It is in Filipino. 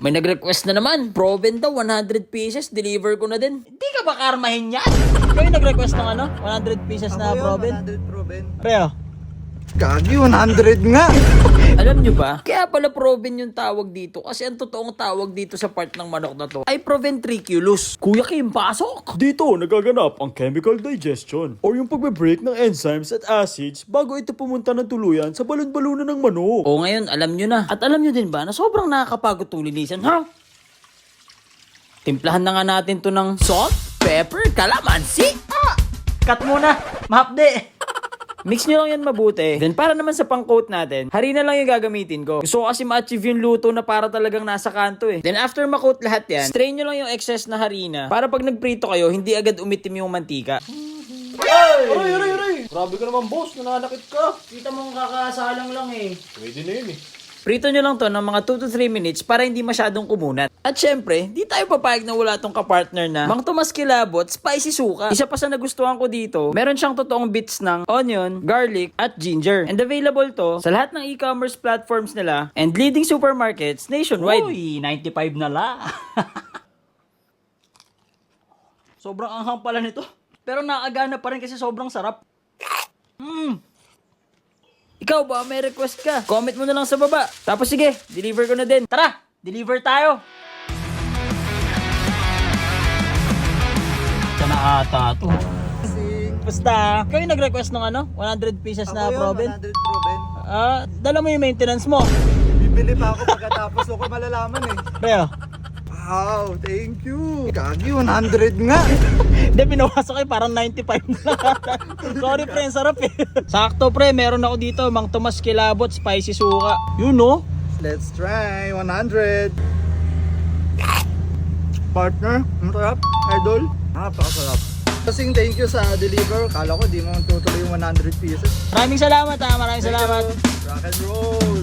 May nag-request na naman. Proven daw, 100 pieces. Deliver ko na din. Hindi ka ba karmahin yan? Kayo nag-request ng ano? 100 pieces na Proven? 100 Proven. Reo. Gagi, 100 nga. Alam nyo ba? Kaya pala Proven yung tawag dito. Kasi ang totoong tawag dito sa part ng manok na to ay Proventriculus. Kuya Kim, pasok! Dito, nagaganap ang chemical digestion or yung pagbe-break ng enzymes at acids bago ito pumunta ng tuluyan sa balon-balunan ng manok. O ngayon, alam nyo na. At alam nyo din ba na sobrang nakakapagod to linisan, ha? Timplahan na nga natin to ng salt, pepper, calamansi. Cut muna, mahapde. Mix nyo lang yan mabuti. Then para naman sa pang-coat natin, harina lang yung gagamitin ko. Gusto ko kasi ma-achieve yung luto na para talagang nasa kanto eh. Then after ma-coat lahat yan, strain nyo lang yung excess na harina para pag nagprito kayo, hindi agad umitim yung mantika. Aray! Grabe ka naman, boss. Nananakit ka. Kita mo kakasalang lang eh. Pwede na yun eh. Prito nyo lang to ng mga 2 to 3 minutes para hindi masyadong kumunat. At syempre, di tayo papayag na wala tong kapartner na Mang Tomas Kilabot, spicy suka. Isa pa sa nagustuhan ko dito, meron siyang totoong bits ng onion, garlic, at ginger. And available to sa lahat ng e-commerce platforms nila and leading supermarkets nationwide. Uy, 95 na la. Sobrang anghang pala nito. Pero naagana pa rin kasi sobrang sarap. Ikaw ba, may request ka? Comment mo na lang sa baba. Tapos sige, deliver ko na din. Tara, deliver tayo. Ito na ata to. Basta, kayo nag-request ng ano? 100 pieces na Proven? 100 Proven. Dala mo yung maintenance mo. Bibili pa ako pagkatapos ko malalaman eh. Reo. Wow, thank you. Gagi, 100 nga. Hindi, pinawasak kayo parang 95 na. Sorry pre, ang sarap eh. Sakto pre, meron ako dito, Mang Tomas Kilabot, spicy suka. Yun no? Let's try 100. Partner, masarap. Idol. Napakasarap. Kasing thank you sa deliver. Kala ko di mo tutuloy yung 100 pieces. Maraming salamat ha, maraming salamat. Rock and roll.